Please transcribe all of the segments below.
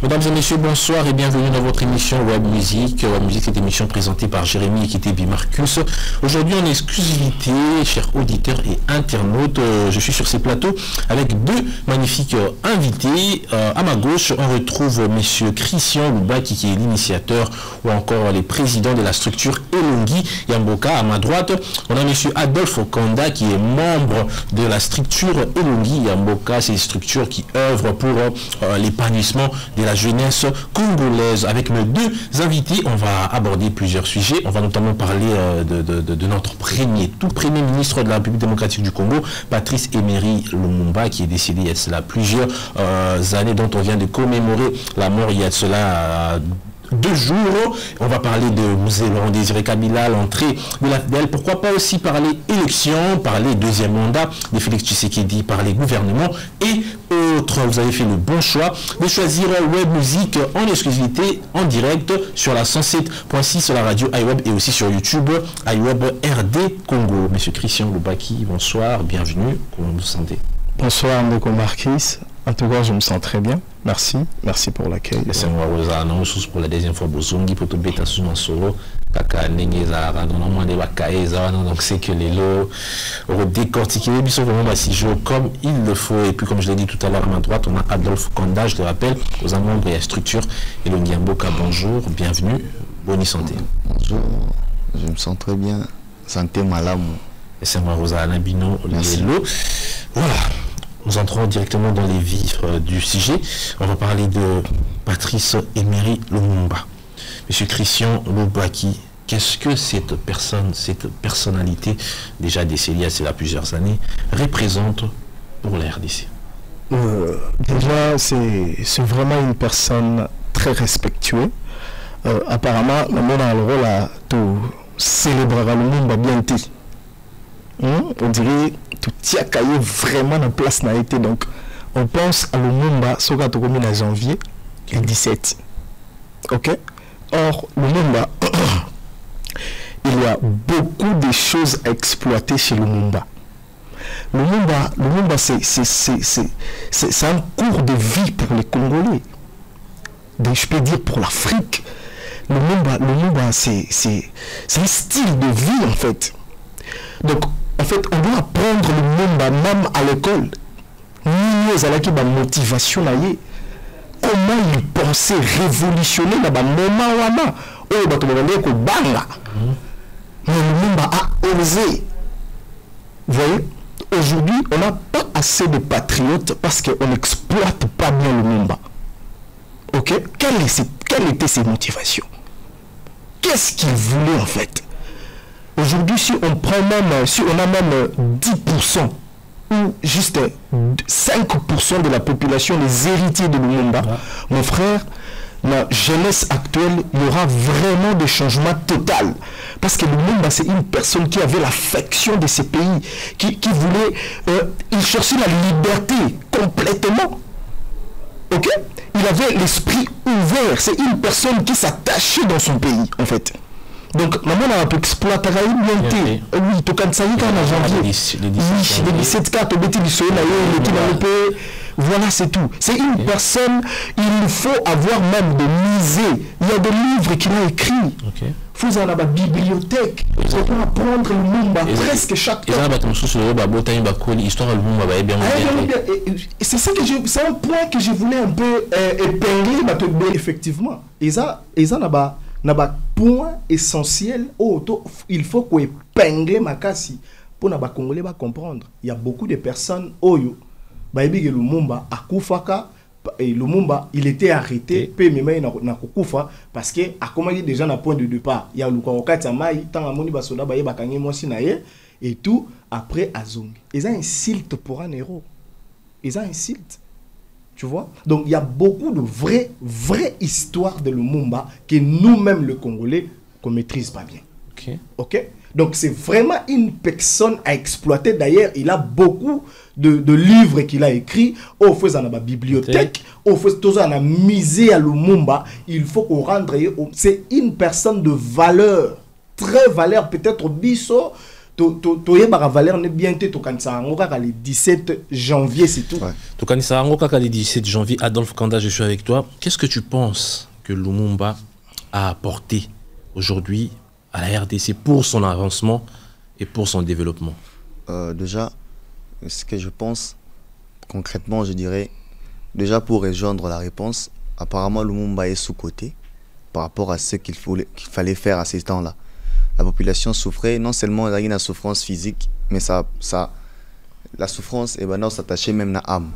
Mesdames et messieurs, bonsoir et bienvenue dans votre émission Web Musique. Web Musique est une émission présentée par Jérémy Ekitebi Marcus. Aujourd'hui en exclusivité, chers auditeurs et internautes, je suis sur ces plateaux avec deux magnifiques invités. À ma gauche, on retrouve monsieur Christian Loubaki qui est l'initiateur ou encore les présidents de la structure Elongi Yamboka. À ma droite, on a monsieur Adolphe Kanda qui est membre de la structure Elongi Yamboka. C'est une structure qui œuvre pour l'épanouissement de la jeunesse congolaise. Avec nos deux invités, on va aborder plusieurs sujets. On va notamment parler de notre tout premier ministre de la République démocratique du Congo, Patrice Emery Lumumba, qui est décédé il y a cela plusieurs années, dont on vient de commémorer la mort il y a de cela 2 jours. On va parler de Musée Laurent Désiré Kabila, l'entrée de l'AFDL. Pourquoi pas aussi parler élection, parler deuxième mandat de Félix Tshisekedi, parler gouvernement et autres. Vous avez fait le bon choix de choisir Web Musique en exclusivité, en direct sur la 107.6 sur la radio iWeb et aussi sur YouTube iWeb RD Congo. Monsieur Christian Loubaki, bonsoir, bienvenue. Comment vous vous sentez? Bonsoir, Ndeko Marquis. En tout cas, je me sens très bien. Merci. Merci pour l'accueil. C'est moi, pour la deuxième fois, donc c'est que les lots décortiqués, comme il le faut. Et puis, comme je l'ai dit tout à l'heure à ma droite, on a Adolphe Kanda, je le rappelle, aux membres et à structure. Et le Ngiamboka, bonjour, bienvenue, bonne santé. Bonjour, je me sens très bien. Santé malam. Et c'est moi, Rosa Anabino, les lots. Voilà. Nous entrons directement dans les vifs du sujet. On va parler de Patrice Emery Lumumba. Monsieur Christian Loubaki, qu'est-ce que cette personnalité, déjà décédée il y a plusieurs années, représente pour la RDC? Déjà, c'est vraiment une personne très respectueuse. Apparemment, on a le rôle à célébrer Lumumba bientôt. On dirait tout tient caillé vraiment en place n'a été. Donc on pense à Lumumba ce qu'a commis en janvier 17. Ok. Or Lumumba il y a beaucoup de choses à exploiter chez Lumumba. Lumumba c'est un cours de vie pour les Congolais. Donc, je peux dire pour l'Afrique. Lumumba c'est un style de vie en fait. Donc en fait, on doit apprendre le Lumumba même à l'école. Nous avons la motivation. Comment il pensait révolutionner dans le moment où mais Lumumba a osé. Vous voyez, aujourd'hui, on n'a pas assez de patriotes parce qu'on n'exploite pas bien Lumumba. Ok? Quelles étaient ses motivations? Qu'est-ce qu'il voulait en fait? Aujourd'hui, si on prend même, si on a même 10% ou juste 5% de la population, les héritiers de Lumumba, mon frère, la jeunesse actuelle, il y aura vraiment des changements totaux. Parce que Lumumba, c'est une personne qui avait l'affection de ces pays, qui voulait, il cherchait la liberté complètement. Ok? Il avait l'esprit ouvert. C'est une personne qui s'attachait dans son pays, en fait. Donc, maman a pu exploiter la liberté. Oui, tout comme ça, il y a un janvier. Les 17 cartes, voilà, c'est tout. C'est une personne, il faut avoir même de miser. Il y a des livres qu'il a écrits. Vous avez la bibliothèque. On peut apprendre le Lumumba presque chaque temps. C'est un point que je voulais un peu épingler. Effectivement. Naba point essentiel il faut qu'on épingle makasi pour na ba congolais ba comprendre. Il y a beaucoup de personnes oyo ba ebi Lumumba akufaka et Lumumba il était arrêté pe mema na kukufa parce que a comment déjà na point de départ il y a le kokati mai tant amoni ba soda ba yeba kangi mosi na ye et tout après azongi. Ils ont insulte pour un héros. Ils ont insulte. Tu vois? Donc il y a beaucoup de vraies histoires de Lumumba que nous-mêmes, le Congolais, qu'on ne maîtrise pas bien. Ok? Donc c'est vraiment une personne à exploiter. D'ailleurs, il a beaucoup de livres qu'il a écrits. Au fait, dans la bibliothèque, au fait, tout ça, on a misé à Lumumba. Il faut qu'on rende. C'est une personne de valeur, très valeur, peut-être biso. toyebaka valeur ne bien te tokanisa yango kaka le 17 janvier c'est tout. Tokanisa yango kaka le 17 janvier. Adolphe Kanda, je suis avec toi. Qu'est-ce que tu penses que Lumumba a apporté aujourd'hui à la RDC pour son avancement et pour son développement? Déjà, ce que je pense concrètement, je dirais, déjà pour rejoindre la réponse, apparemment Lumumba est sous-coté par rapport à ce qu'il fallait faire à ces temps-là. La population souffrait, non seulement il y a une souffrance physique, mais la souffrance est maintenant s'attacher même à l'âme.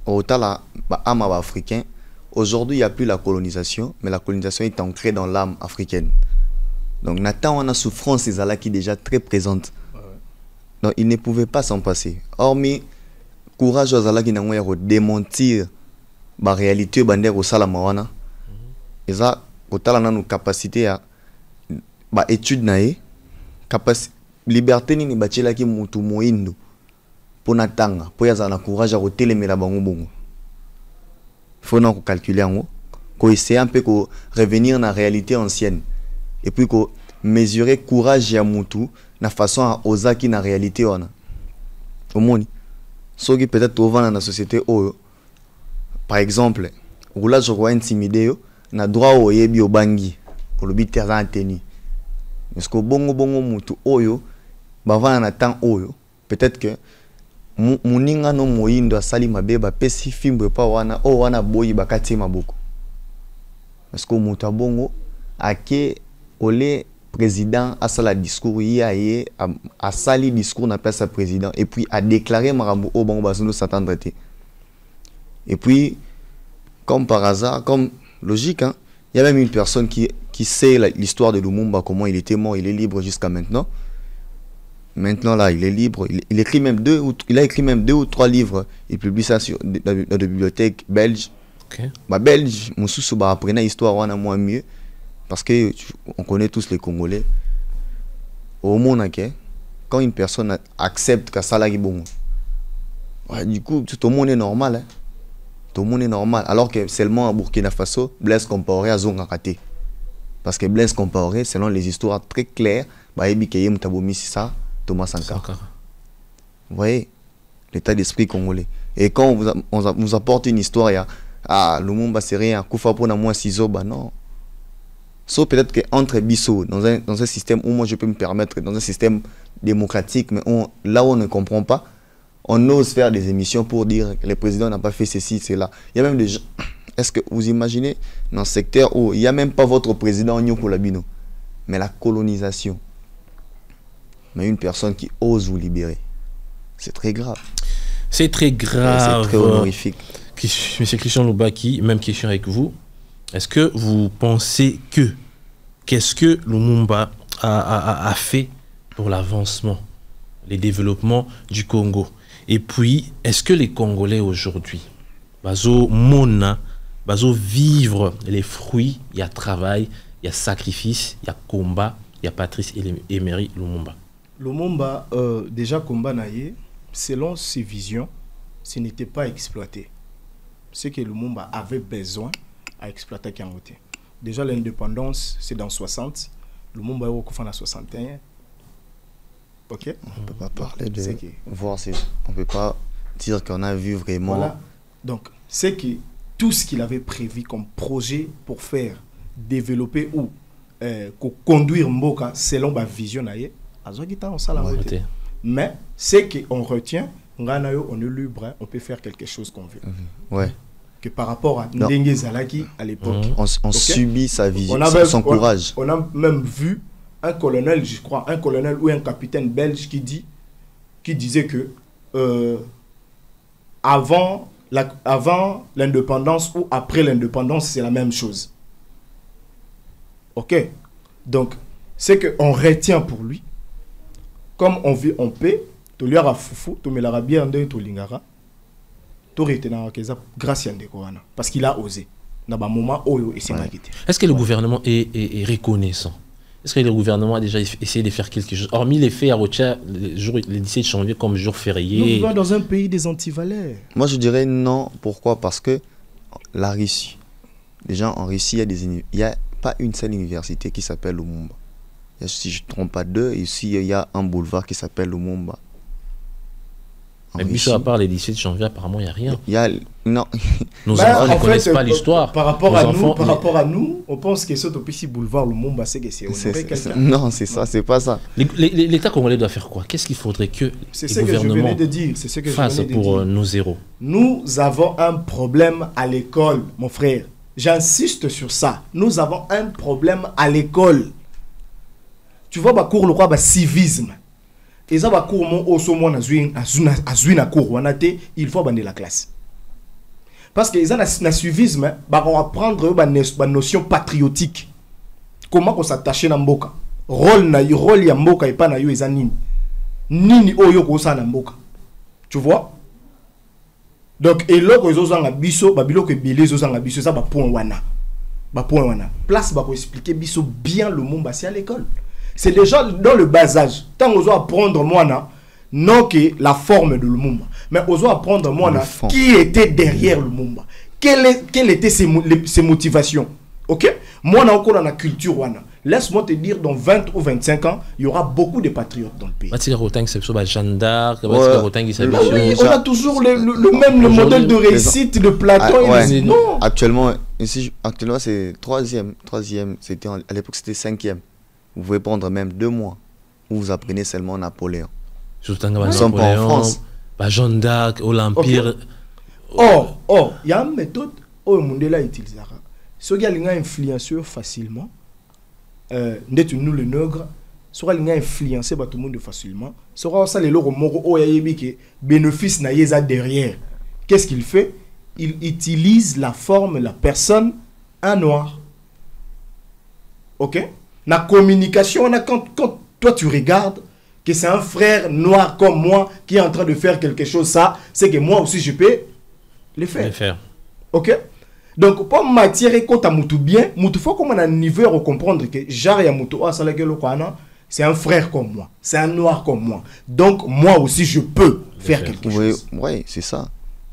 Au total, l'âme africaine, aujourd'hui il n'y a plus la colonisation, mais la colonisation est ancrée dans l'âme africaine. Donc Nathan, on a souffrance, c'est là qui est déjà très présente. Donc il ne pouvait pas s'en passer. Hormis courage aux Zala qui n'ont pas démentir la réalité bandère au Salamawana. Et ça, au total, on a une capacité à étude nae liberté ni bachela ki mutu moindo pona tanga po yaza na courage à kotelemela bango bongo faut non calculer en ko essayer un peu ko revenir na réalité ancienne et puis ko mesurer courage ya mutu na façon à osaki na réalité wana omoni soki peut-être ovana na société oyo par exemple roulage ko intimider yo na droit o yebi obangi pour le biter za tenu. Parce que bongo mutu oyo bavana na temps oyo peut-être que muninga no moindo asali mabeba pesi fimbo pa wana boyi bakati maboko. Parce que mutu bongo ake ole président asala discours yaye asali discours na place à président et puis a déclaré marambo o bongo basono s'attendre. Et puis comme par hasard, comme logique hein, il y a même une personne qui sait l'histoire de Lumumba, comment il était mort, il est libre jusqu'à maintenant. Maintenant là, il est libre. Il écrit même il a écrit même 2 ou 3 livres. Il publie ça dans la bibliothèque belge. Okay. Belge, Moussou apprenait l'histoire on a moins mieux parce que on connaît tous les Congolais. Au monde, quand une personne accepte que ça là est bon, du coup tout le monde est normal. Hein. Tout le monde est normal. Alors que seulement à Burkina Faso, Blaise Compaoré a zonga raté. Parce que Blaise Compaoré, selon les histoires très claires, Thomas Sankara. Vous voyez l'état d'esprit congolais. Et quand on nous apporte une histoire, il y a Lumumba c'est rien, Koufa pour moi ciseaux, bah non. Sauf peut-être qu'entre Bissot, dans un système où moi je peux me permettre, dans un système démocratique, mais là où on ne comprend pas, on ose faire des émissions pour dire que le président n'a pas fait ceci, cela. Il y a même des gens. Est-ce que vous imaginez dans ce secteur où il n'y a même pas votre président Nyoko Labino, mais la colonisation, mais une personne qui ose vous libérer, c'est très grave. C'est très grave. C'est très honorifique. Monsieur Christian Loubaki, même question avec vous. Est-ce que vous pensez qu'est-ce que Lumumba a fait pour l'avancement, les développements du Congo? Et puis, est-ce que les Congolais aujourd'hui, bazo mona, bazo vivre les fruits, il y a travail, il y a sacrifice, il y a combat, il y a Patrice Emery Lumumba? Lumumba, déjà combat naïe, selon ses visions, ce n'était pas exploité. Ce que Lumumba avait besoin à exploiter Kangote. Déjà l'indépendance, c'est dans 60. Lumumba est au en 61. Ok. On ne peut pas parler de voir si on peut pas dire qu'on a vu vraiment. Voilà. Donc, c'est que tout ce qu'il avait prévu comme projet pour faire, développer ou conduire Mboka selon ma vision, mais c'est qu'on retient, on est libre, on peut faire quelque chose qu'on veut. Ouais. Que par rapport à Ndengue Zalaki à l'époque. On subit sa vision, son courage. On a même vu un colonel, je crois, un colonel ou un capitaine belge qui disait que avant l'indépendance ou après l'indépendance, c'est la même chose. Ok. Donc, c'est qu'on retient pour lui, comme on vit en paix, tu lui as foufou, tu me l'as bien de tu lingara, tu retenu grâce à Ndekoana, parce qu'il a osé. Dans un moment où il s'est quitté. Est-ce que le gouvernement est reconnaissant? Est-ce que le gouvernement a déjà essayé de faire quelque chose? Hormis les faits à Rocha, le 17 janvier comme jour férié. Nous vivons dans un pays des antivaleurs. Moi je dirais non. Pourquoi? Parce que la Russie, déjà en Russie, il n'y a pas une seule université qui s'appelle Lumumba. Si je ne trompe pas, 2. Ici, il y a un boulevard qui s'appelle Lumumba. Mais Bissau, à part les 17 janvier, apparemment, il n'y a rien. Il y a... Non. Nos enfants ne connaissent pas l'histoire. Par rapport à nous, on pense que ce petit boulevard Lumumba, c'est que c'est honoré quelqu'un. Non, c'est ça, c'est pas ça. L'État congolais doit faire quoi? Qu'est-ce qu'il faudrait que le gouvernement fasse pour nos héros? Nous avons un problème à l'école, mon frère. J'insiste sur ça. Nous avons un problème à l'école. Tu vois, bah, cours le roi, bah, civisme. Et ça va cours mon osso mon azui cours il faut abandonner la classe. Parce que ils ont un civisme, bah on va prendre une notion patriotique. Comment on s'attache à mboka? Rôle ya mboka et pas na yo ezanini. Nini oyo ko sa na mboka. Tu vois? Donc et là ko ezozanga biso ba biloko ebele ezozanga biso ça ba point wana. Ba point wana. Place ba ko expliquer biso bien le monde c'est à l'école. C'est déjà dans le bas âge. Tant qu'on doit apprendre moi, non que la forme de Lumumba, mais on doit apprendre moi qui était derrière Lumumba. Quelles étaient ses motivations. Ok? Moi, on a encore dans la culture. Laisse-moi te dire, dans 20 ou 25 ans, il y aura beaucoup de patriotes dans le pays. On a toujours le même modèle de réussite de Platon. Non. Actuellement, c'est troisième. À l'époque, c'était 5e. Vous pouvez prendre même 2 mois où vous apprenez seulement Napoléon. Nous sommes pas en France. Jeanne d'Arc, l'Empire. Oh, il y a une méthode où le monde là utilise. Ce qui a influencé facilement, nous les nègres, ce qui a influencé tout le monde facilement, ce qui a les loro moro o yayebi bénéfice na yeza derrière. Qu'est-ce qu'il fait? Il utilise la forme, la personne en noir. Ok? La communication, quand toi tu regardes que c'est un frère noir comme moi qui est en train de faire quelque chose, ça, c'est que moi aussi je peux le faire. Ok? Donc, pour m'attirer quand tu as bien, il faut comme un niveau comprendre que c'est un frère comme moi, c'est un noir comme moi. Donc, moi aussi je peux faire quelque chose. Oui, c'est ça.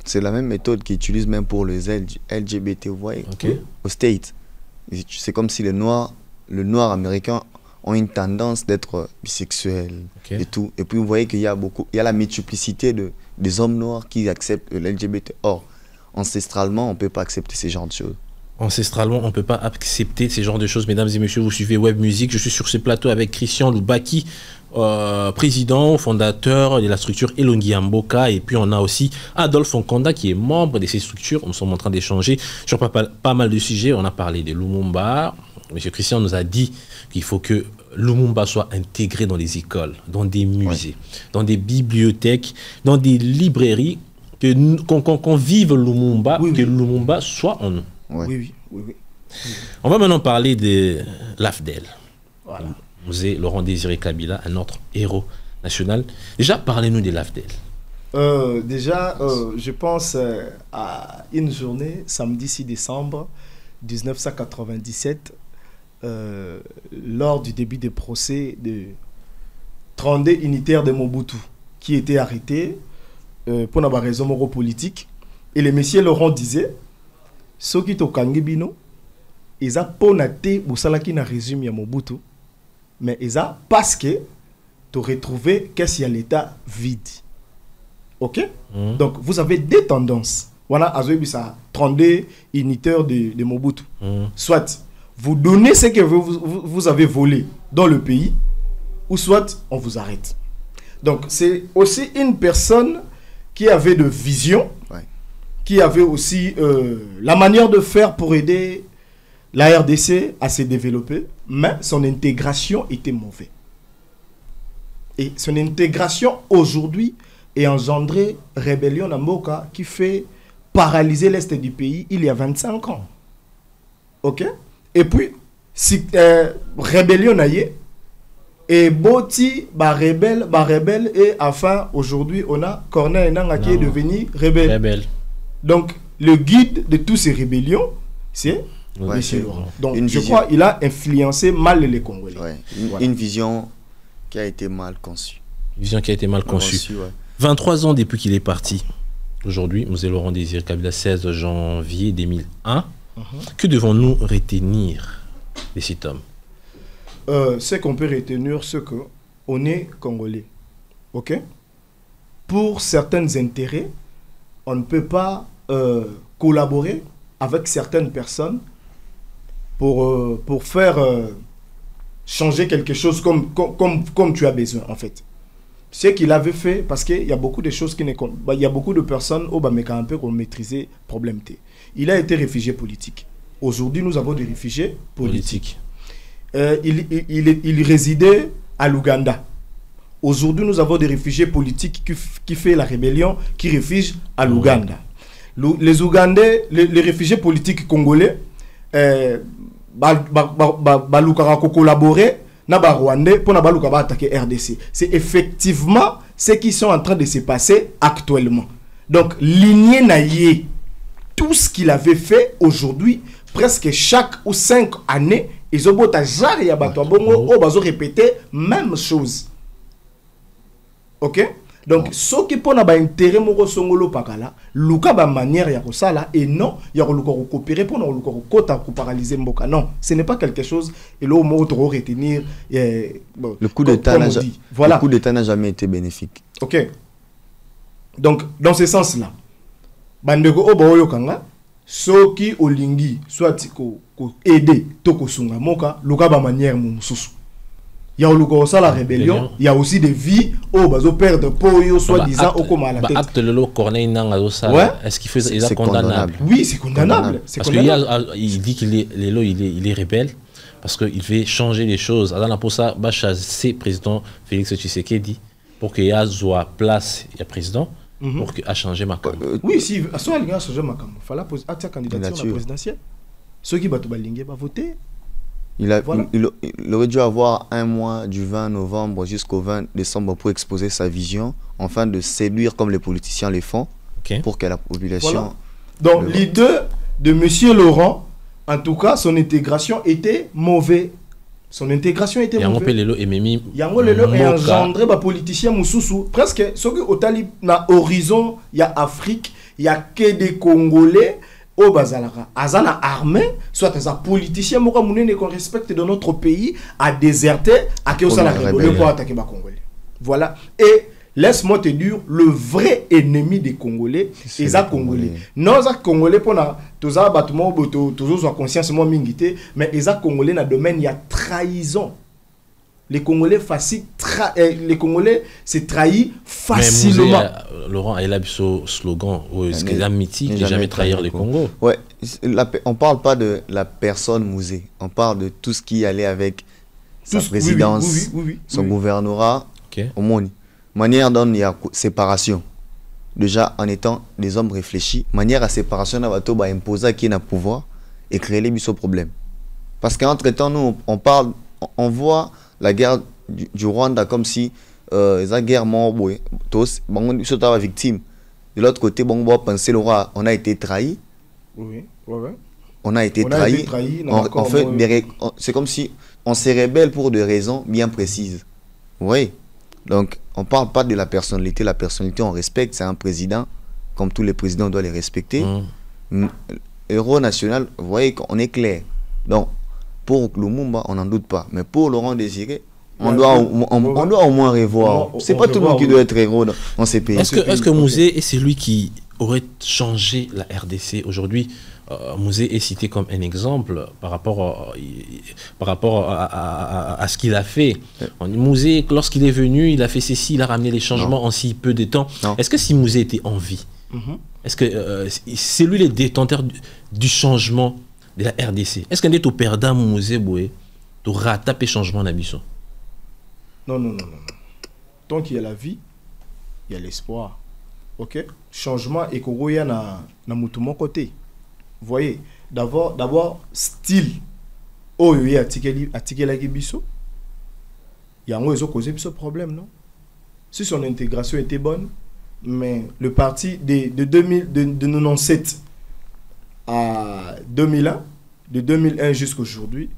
C'est la même méthode qu'ils utilisent même pour les LGBT, vous voyez, aux States. C'est comme si les noirs américains ont une tendance d'être bisexuels et tout. Et puis vous voyez qu'il y a la multiplicité des hommes noirs qui acceptent l'LGBT. Or, ancestralement, on ne peut pas accepter ces genres de choses. Ancestralement, on ne peut pas accepter ces genres de choses. Mesdames et messieurs, vous suivez Web Musique. Je suis sur ce plateau avec Christian Loubaki, président, fondateur de la structure Elongi Mboka. Et puis on a aussi Adolphe Nkonda qui est membre de ces structures. Nous sommes en train d'échanger sur pas mal de sujets. On a parlé de Lumumba. Monsieur Christian nous a dit qu'il faut que Lumumba soit intégré dans les écoles, dans des musées, dans des bibliothèques, dans des librairies, qu'on vive Lumumba, que Lumumba soit en nous. Oui. On va maintenant parler de l'AFDEL. Voilà. Musée Laurent Désiré Kabila, un autre héros national. Déjà, parlez-nous de l'AFDEL. Je pense à une journée, samedi 6 décembre 1997, lors du début des procès de 32 unitaires de Mobutu qui étaient arrêtés pour une raison politique. Et le monsieur Laurent disait, ceux qui ont kangibino, ils ont ponaté Boussalaki na résumé à Mobutu, mais ils ont parce que tu retrouvé qu'est-ce qu'il y a l'état vide. Ok? Donc vous avez deux tendances. Voilà, 32 unitaires de Mobutu. Soit vous donnez ce que vous avez volé dans le pays, ou soit on vous arrête. Donc c'est aussi une personne qui avait de vision, qui avait aussi la manière de faire pour aider la RDC à se développer, mais son intégration était mauvaise. Et son intégration aujourd'hui est engendré rébellion à Mboka qui fait paralyser l'Est du pays il y a 25 ans. Ok? Et puis, si rébellion aïe, et Boti, rebelle, et enfin, aujourd'hui, on a Corneille Nanga qui est devenu rebelle. Donc, le guide de toutes ces rébellions, c'est M. Laurent. Donc, je crois qu'il a influencé mal les Congolais. Une vision qui a été mal conçue. Une vision qui a été mal conçue. 23 ans depuis qu'il est parti. Aujourd'hui, M. Laurent Désiré Kabila, 16 janvier 2001. Que devons-nous retenir de cet homme? ce qu'on peut retenir, c'est qu'on est Congolais. Ok? Pour certains intérêts, on ne peut pas collaborer avec certaines personnes pour faire changer quelque chose comme tu as besoin, en fait. Ce qu'il avait fait, parce qu'il y a beaucoup de choses qui ne... il y a beaucoup de personnes au Baméka qui ont maîtrisé le problème. Il a été réfugié politique. Aujourd'hui, nous avons des réfugiés politiques. Il résidait à l'Ouganda. Aujourd'hui, nous avons des réfugiés politiques qui font la rébellion, qui réfugient à l'Ouganda. Les Ougandais, les réfugiés politiques congolais, collaborer na ba Rwandais pour attaquer RDC. C'est effectivement ce qui sont en train de se passer actuellement. Donc, lignée naïe, tout ce qu'il avait fait aujourd'hui, presque chaque ou 5 années, ils ont répété même chose. Ok? Donc, ce qui peut avoir intérêt à songolo pakala, luka ba manière ya kosala et non, ya ko coopérer pour nous kota ko paralyser mboka. Non, ce n'est pas quelque chose et là au mot de retenir le coup d'état le coup d'état n'a jamais été bénéfique. OK. Donc, dans ce sens-là, bandeko oboyo kanga soki olingi soit ko aider to ko sunga moka luka ba manière mususu. Il y a aussi la rébellion, il y a aussi des vies où bazo perdre poyo soi-disant au coma la tête. Acte le Corneille nanga ça. Est-ce qu'il fait c'est condamnable? Oui, c'est condamnable. Parce qu'il dit qu'il est rebelle parce qu'il veut changer les choses. Adana pour ça, ba chasser président Félix Tshisekedi pour qu'il y ait soit place il y a président pour qu'il a changé ma cam. Oui, si à soit il a changé ma cam. Fallait poser à sa candidature à la présidentielle. Ceux qui battent balinguer va voter. Il aurait dû avoir un mois du 20 novembre jusqu'au 20 décembre pour exposer sa vision, afin de séduire comme les politiciens le font, pour que la population... Voilà. Donc l'idée de M. Laurent, en tout cas, son intégration était mauvaise. Son intégration était mauvaise. Yango Lelo est engendré par politiciens Moussoussou. Presque, ce que au Talib, na horizon, il y a Afrique, il y a que des Congolais. Au Bazalara, Azana armée, soit un politicien, qu'on respecte dans notre pays, a déserté, à qui la rébellion pour attaquer les Congolais. Voilà. Et laisse-moi te dire, le vrai ennemi des Congolais, c'est les Congolais. Non, les Congolais, pour tous les bâtiments, tous ont conscience, mais les Congolais, dans le domaine, il y a trahison. Les Congolais les Congolais se trahissent facilement. Laurent, il a ce slogan, ce qui est mythique, de jamais trahir les Congos. Ouais, on parle pas de la personne Mouzé, on parle de tout ce qui allait avec sa présidence, son gouvernorat, au monde. Manière dont il y a séparation. Déjà, en étant des hommes réfléchis, manière à séparation, on va imposer qui n'a pouvoir et créer les problèmes. Parce qu'entre-temps, nous, on voit la guerre du Rwanda comme si la guerre tous sont victimes. De l'autre côté, on penser on a été trahi. Oui. On a été trahi. En fait, c'est comme si on se rebelle pour des raisons bien précises. Oui. Donc, on ne parle pas de la personnalité. La personnalité, on respecte. C'est un président. Comme tous les présidents, on doit les respecter. Héros national, vous voyez qu'on est clair. Donc, pour Lumumba, on n'en doute pas. Mais pour Laurent Désiré, on doit au moins revoir. C'est pas tout le monde qui doit être héros dans ces pays. Est-ce que Mouzé est celui qui aurait changé la RDC aujourd'hui? Mouzé est cité comme un exemple par rapport à ce qu'il a fait. Mouzé, lorsqu'il est venu, il a fait ceci, il a ramené les changements en si peu de temps. Est-ce que si Mouzé était en vie, est-ce que c'est lui le détenteur du changement de la RDC? Est-ce qu'on est au perdant Mouzé Boué de rattraper changement d'ambition? Non. Tant qu'il y a la vie, il y a l'espoir. Ok? Changement et qu'on y a na mon côté. Vous voyez, d'abord style. Oh, il y a article la biso. Il y a un causé ce problème, non? Si son intégration était bonne, mais le parti de 97 à 2001, de 2001 jusqu'à aujourd'hui,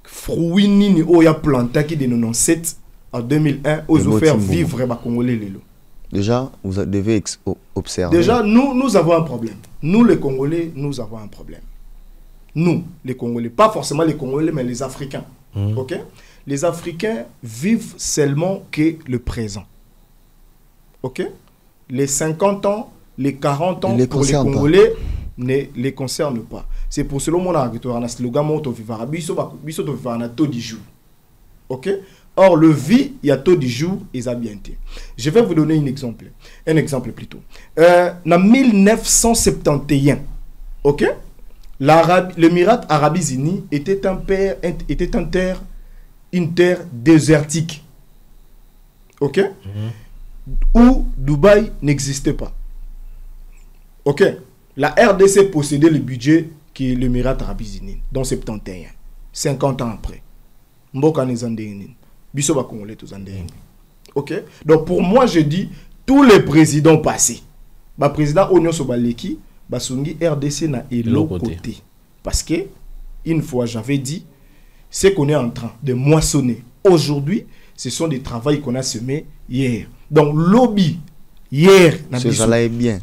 fruit nini o ya planté qui de 97 à 2001 aux faire vivre les Congolais. Déjà, vous devez observer. Déjà, nous avons un problème. Nous, les Congolais, nous avons un problème. Nous, les Congolais. Pas forcément les Congolais, mais les Africains. Ok? Les Africains vivent seulement que le présent. Ok? Les 50 ans, les 40 ans, pour les Congolais, ne les concernent pas. C'est pour cela que on a un slogan moto vivara biso to vivara na taux du jour. OK? Or le vie, il y a taux du jour et ça bien été. Je vais vous donner un exemple plutôt. En 1971, OK? L'Émirat Arabes Unis était une terre désertique. OK? Où Dubaï n'existait pas. OK? La RDC possédait le budget qui est l'Émirat Arabes Unis, dans 71, 50 ans après. Mboka Nizandéni, Bisoba Congolais tous Andéni. OK? Donc pour moi, je dis, tous les présidents passés, le président Onyo Sobaleki, Basungi RDC n'a et l'autre côté. Parce que, une fois, j'avais dit, ce qu'on est en train de moissonner aujourd'hui, ce sont des travaux qu'on a semés hier. Donc, lobby, hier, bien.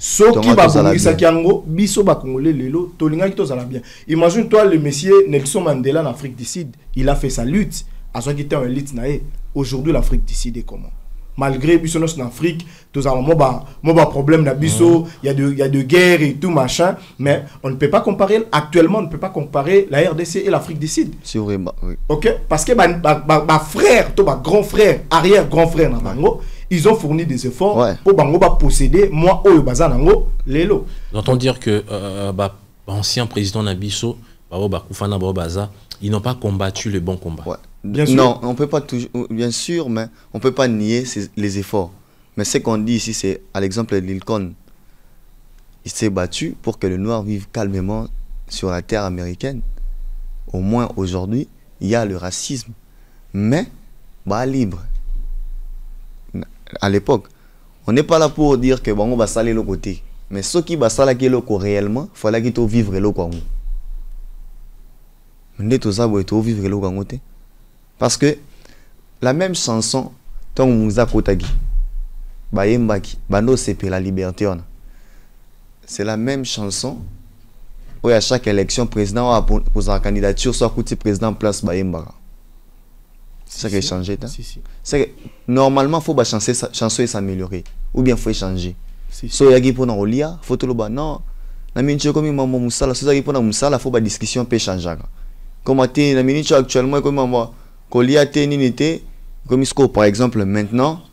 Imagine-toi le monsieur Nelson Mandela en Afrique du Sud. Il a fait sa lutte. À ce qui était un lutte. Aujourd'hui, l'Afrique du Sud est comment? Malgré Bissonos en Afrique, tous avons un problème d'Abisso, il y a de guerre et tout machin, mais on ne peut pas comparer, actuellement, on ne peut pas comparer la RDC et l'Afrique du Sud. C'est vrai, oui. Ok? Parce que ma frère, ma grand frère, arrière-grand frère, ils ont fourni des efforts pour posséder, moi, au Bazanango, l'élo. J'entends dire que l'ancien président Nabisso, Kufana Baza, ils n'ont pas combattu le bon combat. Ouais. Bien sûr. Non, on peut pas toujours, bien sûr, mais on peut pas nier les efforts. Mais ce qu'on dit ici, c'est à l'exemple de Lincoln. Il s'est battu pour que le noir vive calmement sur la terre américaine. Au moins aujourd'hui, il y a le racisme, mais libre. À l'époque, on n'est pas là pour dire que on va saler le côté. Mais ceux qui va saler le côté réellement, il fallait qu'ils vivre le côté. Mais tout ça, il faut vivre le côté. Parce que la même chanson, tant Mouza Kotagi, Bayembaki, Bando Sepe la liberté, c'est la même chanson où à chaque élection, président a posé la candidature, soit côté président place Bayembaka. C'est ça qui a changé. C'est que normalement, il faut chanson s'améliorer. Ou bien il faut changer. So yagi pour nous lire, faut tout le bas. Non, la minute comme maman Moussala, so yagi pour nous Moussala, faut pas discussion peut changer. Comme la minute actuellement, comme maman comme par exemple maintenant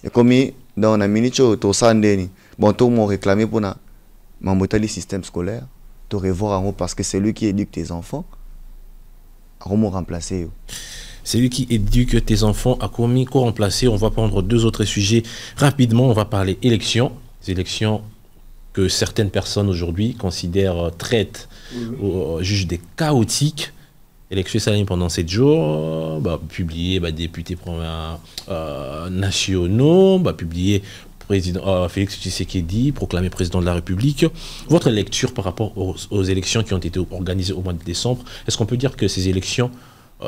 et comme dans la minute to sandeni bon tout m'ont réclamé pour le système scolaire te revoir en haut parce que c'est lui qui éduque tes enfants à comment remplacer. C'est lui qui éduque tes enfants à comment remplacer. On va prendre deux autres sujets rapidement. On va parler élections, des élections que certaines personnes aujourd'hui considèrent traitent jugent des chaotiques. Élection salariée pendant 7 jours, publié députés nationaux, publié président Félix Tshisekedi, proclamé président de la République. Votre lecture par rapport aux élections qui ont été organisées au mois de décembre, est-ce qu'on peut dire que ces élections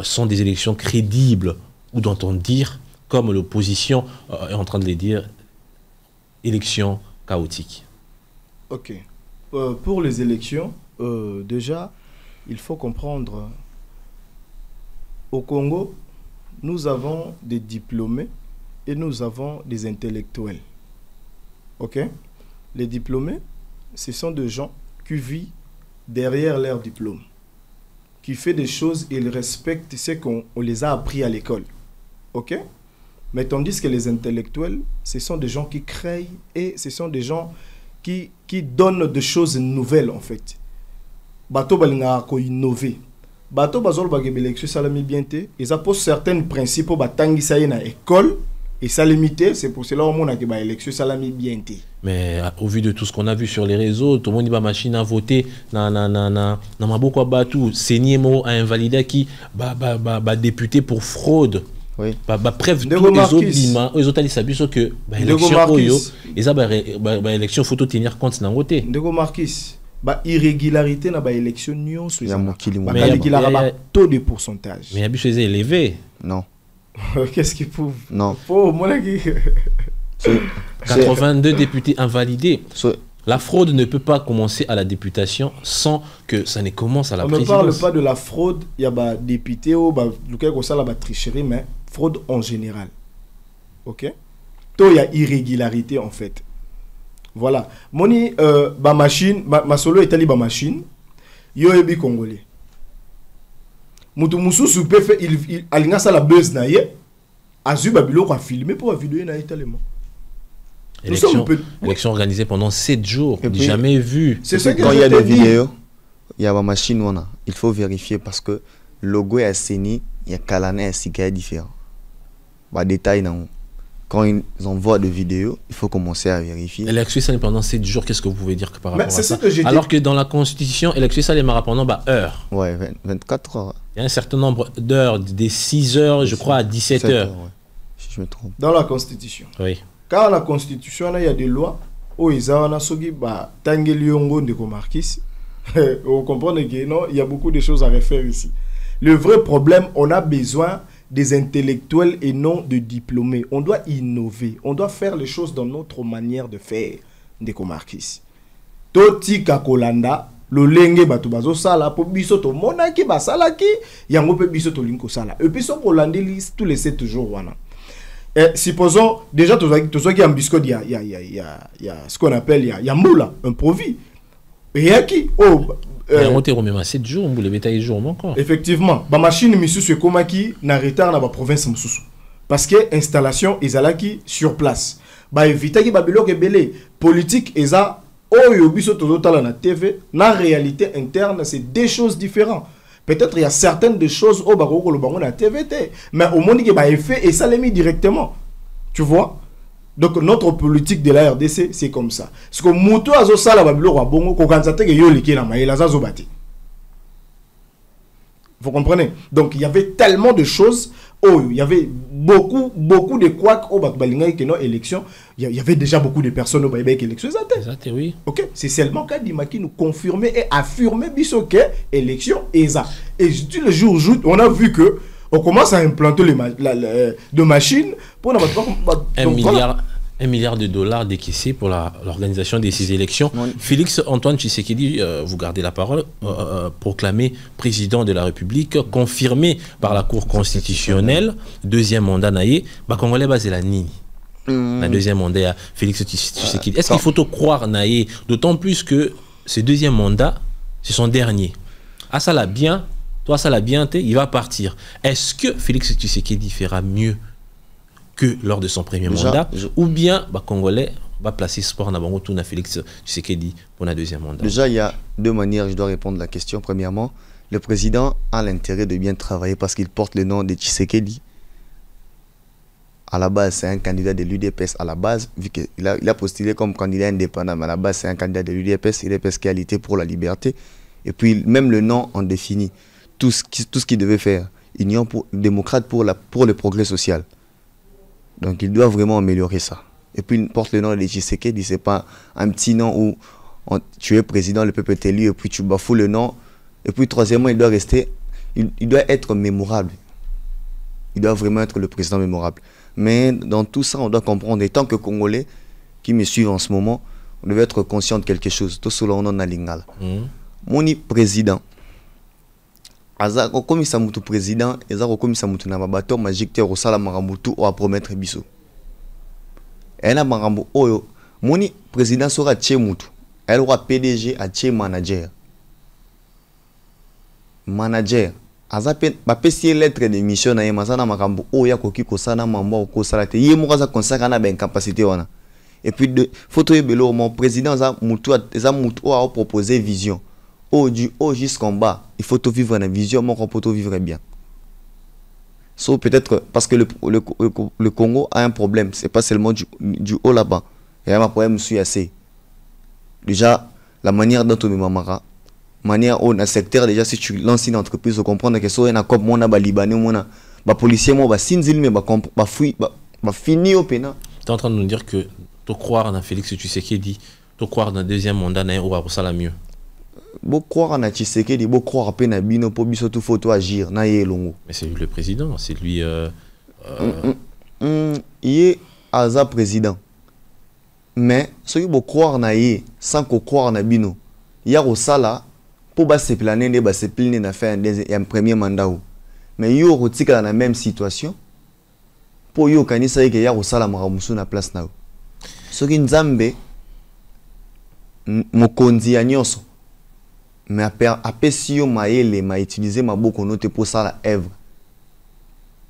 sont des élections crédibles ou doit-on dire, comme l'opposition est en train de les dire, élections chaotiques? Ok. Pour les élections, déjà, il faut comprendre... Au Congo, nous avons des diplômés et nous avons des intellectuels. Ok? Les diplômés, ce sont des gens qui vivent derrière leur diplôme, qui font des choses et ils respectent ce qu'on les a appris à l'école. Ok? Mais tandis que les intellectuels, ce sont des gens qui créent et ce sont des gens qui donnent des choses nouvelles en fait. Bato balinga ko innover. Bato bazol bagebe l'élection salami bienté, ils apposent certains principes pour batangi ça na école et ça limité, c'est pour cela au monde que ba élection salami bienté. Mais au vu de tout ce qu'on a vu sur les réseaux, tout le monde va machine à voter na maboko batu Seniemo a invalidé qui député pour fraude. Oui. Bref, tous les autres sabiso que élection oyo et ça élection photo tenir compte na voter. Ndeko Marquis irrégularité dans l'élection union sur taux de pourcentage. Mais l'abus est élevé. Non. Qu'est-ce qu'il prouve? Non. 82 députés invalidés. La fraude ne peut pas commencer à la députation sans que ça ne commence à la présidence. On ne parle pas de la fraude, il y a des députés ou des tricherie, mais fraude en général. Ok? Donc il y a irrégularité en fait. Voilà. Moni, ma machine, ma solo est allé ma machine, yo ebi congolais. Mutu mususu peut faire, il a ça la buzz na ye, azu babilo a filmé pour la vidéo na tellement. Élection organisée pendant 7 jours, jamais vu. C'est ce que quand il y a des vidéos, il y a ma machine, il faut vérifier parce que le logo est assaini, il y a Kalané et Sika différent. Détail non. Quand ils envoient des vidéos, il faut commencer à vérifier. Élection salée pendant 7 jours, qu'est-ce que vous pouvez dire par rapport à ça? Que alors que dans la Constitution, élection salée pendant heures. Ouais, 24 heures. Il y a un certain nombre d'heures, des 6 heures, je crois, à 17 heures. Ouais, si je me trompe. Dans la Constitution. Oui. Car la Constitution, il y a des lois où ils ont vous comprenez que non, il y a beaucoup de choses à refaire ici. Le vrai problème, on a besoin des intellectuels et non de diplômés. On doit innover, on doit faire les choses dans notre manière de faire des comarquis. Toti kakolanda, le lenge batubazo sala, po biso to monaki basalaki, yango pe biso to linko sala. Et puis so kolande tous les 7 jours wana. Et supposons, déjà, tout ce qui est en biscuit, il y a ce qu'on appelle, il y a moula, un provis. Et il y a qui? Il y a monté au même 7 jours, les bétails jours encore. Effectivement, la machine Missus c'est comme qui n'a retard dans la province Moussou. Parce que l'installation est qui sur place. Bah éviter que Babylone est belé. Politique est ça, oh yobiso total na TV, la réalité interne, c'est deux choses différentes. Peut-être il y a certaines des choses au Baroko le Bango na TVT, mais au monde qui est fait et ça l'est mis directement. Tu vois? Donc notre politique de la RDC c'est comme ça. Parce que Moutou azo sala Babylone wa bongo ko kanzate ke yo liki na maïla za zobati. Vous comprenez? Donc il y avait tellement de choses. Oh, il y avait beaucoup de couacs au Bakbalinga qui non élection. Il y avait déjà beaucoup de personnes au Baïbek élection. Oui. Ok, c'est seulement Kadima qui nous confirmait et affirmait que élection ESA. Et le jour où on a vu que on commence à implanter de machines pour $1 milliard décaissés pour l'organisation de ces élections. Oui. Félix Antoine Tshisekedi, vous gardez la parole, proclamé président de la République, confirmé par la Cour constitutionnelle, deuxième mandat naïe, Congolais basé la Nini. La deuxième mandat à Félix Tshisekedi. Est-ce qu'il faut te croire naïe, d'autant plus que ce deuxième mandat, c'est son dernier. Ah ça l'a bien, toi ça l'a bien, il va partir. Est-ce que Félix Tshisekedi fera mieux que lors de son premier mandat, ou bien Congolais va placer sport na bango tout na Félix Tshisekedi pour la deuxième mandat? Déjà, il y a deux manières, je dois répondre à la question. Premièrement, le président a l'intérêt de bien travailler parce qu'il porte le nom de Tshisekedi. À la base, c'est un candidat de l'UDPS à la base, vu qu'il a postulé comme candidat indépendant, mais à la base, c'est un candidat de l'UDPS, l'UDPS qui a lutté pour la liberté. Et puis, même le nom en définit tout ce qu'il devait faire. Union démocrate pour le progrès social. Donc il doit vraiment améliorer ça. Et puis il porte le nom de Tshisekedi, c'est pas un petit nom où tu es président, le peuple t'élu et puis tu bafoues le nom. Et puis troisièmement, il doit rester, il doit être mémorable. Il doit vraiment être le président mémorable. Mais dans tout ça, on doit comprendre, et tant que Congolais qui me suivent en ce moment, on devait être conscient de quelque chose. Tout cela, on en a l'ingala. Mon président, comme ça mutu président, comme ça mutu na bateau magique te rosala marambutu ou à promettre biso. Et na marambu oyo, moni président sera tche mutu. Elle aura PDG à tche manager. Manager. Azape ba pesi lettre de mission na yema sana makambu oya koki kosana mambo ko sala te yemo kaza konsaka na ben capacité wana. Et puis de photo ebelo mon président za mutu a proposé vision. Du haut jusqu'en bas, il faut tout vivre dans la vision, mais on peut tout vivre bien. So, peut-être parce que le Congo a un problème, c'est pas seulement du haut là-bas. Il y a un problème aussi assez. Déjà, la manière dont on mamara, manière où dans le secteur, déjà, si tu lances une entreprise, tu comprends que ça, il y a comme mon Libanais, mon policier, mon sinzil, mais fini au pénal. Tu es en train de nous dire que tu crois dans Félix Tshisekedi, tu crois dans le deuxième mandat, on va pour ça la mieux. Beau croire en Tshisekedi, beau croire à peine à Bino pour biso tout photo agir na ye longo. Mais c'est lui le président, c'est lui il est Aza président. mais ceux qui vont croire na ye sans qu'on croire na bino il y a au sala pour bas se planer ne bas se planer na faire un premier mandat ou mais yo rotika dans la même situation pour yo kanisa yeke ya au sala maramusu na place na ceux qui nzambe mokonzi ya nyonso mais apesi yo maele ma utiliser maboko note pour ça la œuvre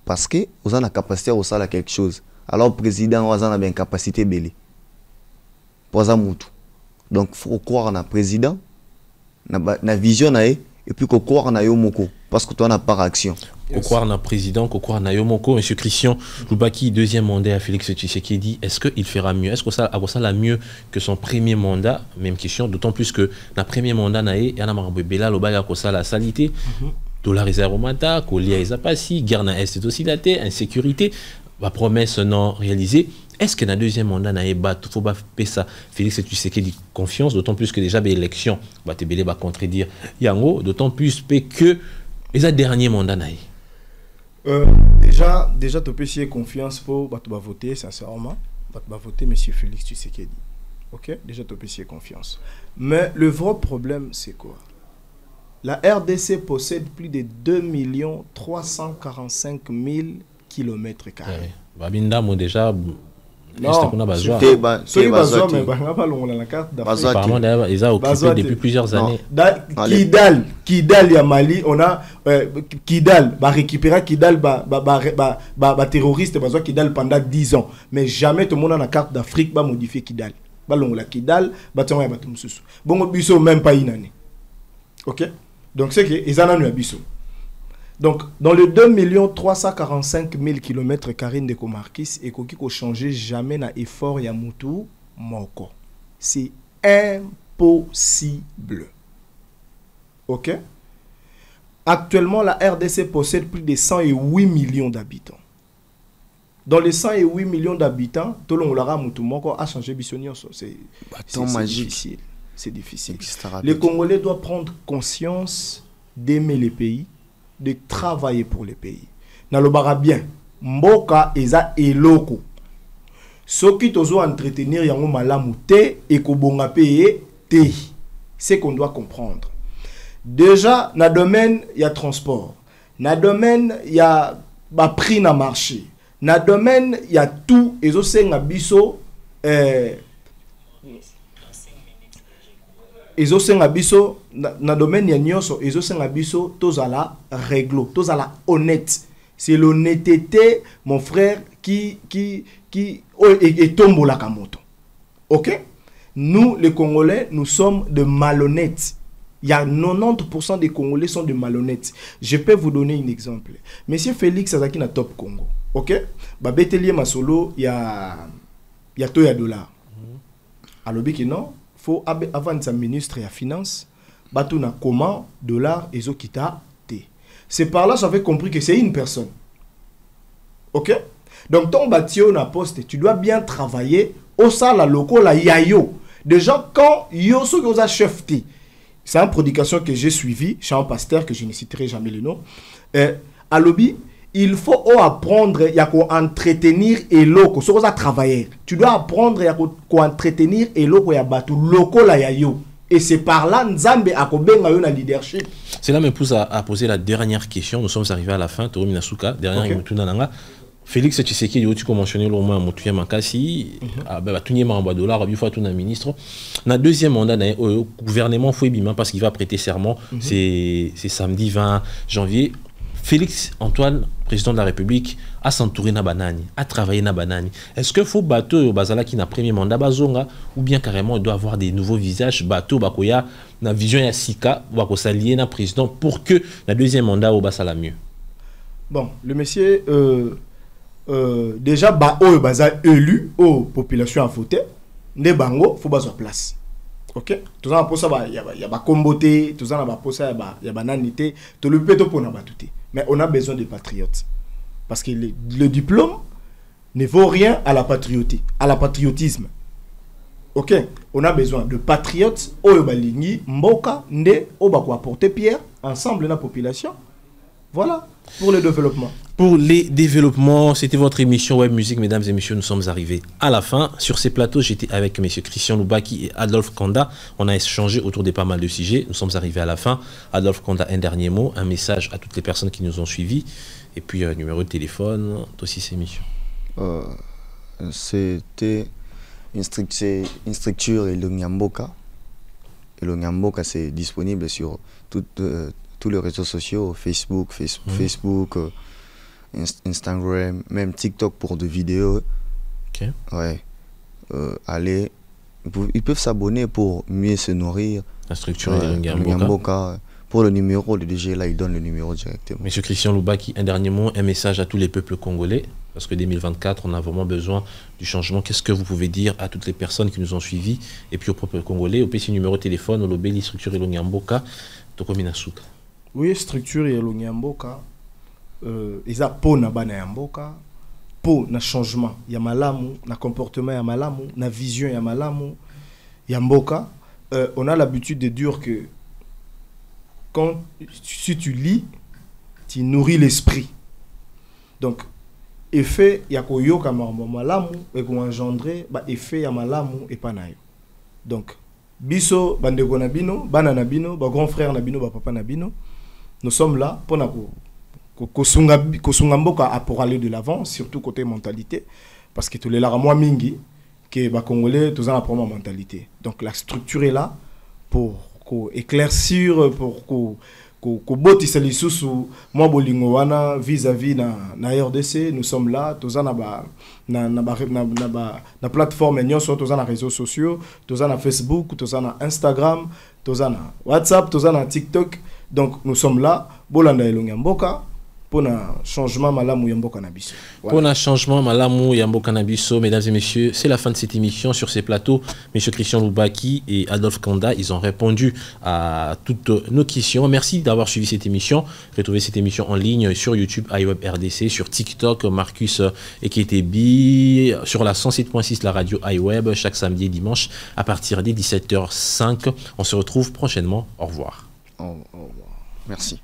parce que vous avez la capacité à faire quelque chose alors le président vous avez une capacité belé pour ça mutu donc faut croire en un président na vision na et puis qu'on croire na yo moko parce que toi n'a pas réaction qu'on croire en un président qu'on croire na yo moko. Monsieur Christian Loubaki, deuxième mandat à Félix Tshisekedi, est-ce qu'il fera mieux, est-ce que ça a mieux que son premier mandat? Même question, d'autant plus que na premier mandat na y a marabou bela lobaga ko ça la salité dollar réserve au mata colia ezapasi guerre na est aussi daté insécurité la promesse non réalisée. Est-ce que dans le deuxième mandat na y faut pas ça Félix Tshisekedi confiance, d'autant plus que déjà l'élection va te belé va contredire yango, d'autant plus que les derniers mandats na y déjà tu peux essayer confiance pour voter sincèrement voter monsieur Félix Tshisekedi. OK, déjà tu peux essayer confiance, mais le vrai problème c'est quoi? La RDC possède plus de 2 345 000 km². Babinda mo déjà non, ils ont occupé depuis plusieurs années. Kidal ya Mali, on a Kidal va récupérer Kidal terroriste besoin Kidal pendant 10 ans, mais jamais tout le monde dans la carte d'Afrique va modifier Kidal. Balongola Kidal, bâtiment ya batumsusu. Bon biso même pas une année. OK? Donc c'est que ils en ont eu biso. Donc, dans les 2 345 000 km² de Comarquis, et qu'on ne change jamais na effort ya mutu moko. C'est impossible. OK? Actuellement, la RDC possède plus de 108 millions d'habitants. Dans les 108 millions d'habitants, tout le monde mutu moko a changé bisonio. C'est difficile. C'est difficile. Les Congolais doivent prendre conscience d'aimer les pays, de travailler pour le pays. Nalobara bien, mboka eza eloko. Ce qui tozo entretenir yango malamu te et ko bonga payer te. C'est qu'on doit comprendre. Déjà, na domaine il y a transport. Na domaine il y a ba prix na marché. Na domaine il y a tout ezo senga biso ezo senga biso na domaine ya nyonso ezo senga biso tozala réglo, tozala honnête. C'est l'honnêteté mon frère qui est tombola kamoto. OK? Nous les Congolais, nous sommes de malhonnêtes. Il y a 90% des Congolais sont de malhonnêtes. Je peux vous donner un exemple. Monsieur Félix Azaki na Top Congo. OK? Ba Betelier Masolo, il y a Toya dollar. Alobi ki non, faut avant sa ministre et la finance, batuna comment dollar ezo kita té. C'est par là j'avais compris que c'est une personne. OK? Donc ton bâtiment na poste, tu dois bien travailler au sala loco la yayo. Déjà quand yo so que chef té. C'est une prédication que j'ai suivie chez un pasteur que je ne citerai jamais le nom. À lobby, il faut apprendre à entretenir et loco. Ce que travailler. Tu dois apprendre à entretenir et loco ya batu loco la yayo. Et c'est par là Nzambe a kobenga yo na leadership. Cela me pousse à poser la dernière question. Nous sommes arrivés à la fin. Toro Minasuka, dernière okay. Félix Tshisekedi, tu as mentionné le moment Moutuya Makasi, tout le monde dollar, il faut tout un ministre. Dans le deuxième mandat, le gouvernement faut bima parce qu'il va prêter serment. C'est samedi 20 janvier. Félix Antoine, président de la République, a s'entouré na banani, a travaillé na banani. Est-ce que faut bateau bazala qui n'a premier mandat bazonga ou bien carrément il doit avoir des nouveaux visages bateau bakoya na vision ya sika bako s'allier na président pour que le deuxième mandat au basala mieux. Bon, le monsieur déjà baza élu aux population à voter ne bango faut bazo place. OK, tout ça pour ça il y a ba comboté, tout ça na ba pour ça il y a bananité, tout le péto pour na batouté. Mais on a besoin de patriotes parce que le diplôme ne vaut rien à la patriotie, à la patriotisme. OK, on a besoin de patriotes oyo balingi mboka nde o ba ko apporter pierre ensemble na population. Voilà pour le développement. pour les développements. C'était votre émission Web Musique, mesdames et messieurs. Nous sommes arrivés à la fin. Sur ces plateaux, j'étais avec messieurs Christian Loubaki et Adolphe Kanda. On a échangé autour de pas mal de sujets. Nous sommes arrivés à la fin. Adolphe Kanda, un dernier mot, un message à toutes les personnes qui nous ont suivis. Et puis, numéro de téléphone, aussi ces émissions. C'était une structure et le Nyamboka. Et le Nyamboka, c'est disponible sur tous les réseaux sociaux, Facebook, Instagram, même TikTok pour des vidéos. Ok. Ouais. Allez, ils peuvent s'abonner pour mieux se nourrir. La structure est le Nyamboka. Pour le numéro, le DG, là, il donne le numéro directement. Monsieur Christian Loubaki, un dernier mot, un message à tous les peuples congolais, parce que 2024, on a vraiment besoin du changement. Qu'est-ce que vous pouvez dire à toutes les personnes qui nous ont suivis, et puis au peuple congolais, au petit numéro de téléphone, au lobby, structure et l'Onyamboka, Tokomina Souka. Oui, structure et l'Onyamboka, ils ont pour na bana yamboka, pour na changement, ya malamu, na comportement ya malamu, na vision ya malamu, yamboka. On a l'habitude de dire que si tu lis, tu nourris l'esprit. Donc, effet ya koyoka malamu et ko engendrer ba effet ya malamu et panayo. Donc, biso bandeko na bino, bana na bino, ba grand frère na bino, ba papa na bino, nous sommes là pour kosunga mboka pour aller de l'avant, surtout côté mentalité, parce que tous les moi mingi que ba congolais tous en apprendre mentalité. Donc la structure est là pour éclaircir, pour ko botisa lisusu moi bolingo wana vis-à-vis na RDC. Nous sommes là tous en na plateforme nyonso, tous en réseaux sociaux, tous en Facebook, tous en Instagram, tous en WhatsApp, tous en TikTok. Donc nous sommes là bolanda elonga mboka pour un changement malamu yamboka nabiso. Pour un changement malamu yamboka nabiso, mesdames et messieurs, c'est la fin de cette émission. Sur ces plateaux, monsieur Christian Loubaki et Adolphe Kanda, ils ont répondu à toutes nos questions. Merci d'avoir suivi cette émission. Retrouvez cette émission en ligne sur YouTube, iWeb RDC, sur TikTok, Marcus Eketebi, sur la 107.6, la radio iWeb, chaque samedi et dimanche à partir des 17h05. On se retrouve prochainement. Au revoir. Au revoir. Merci.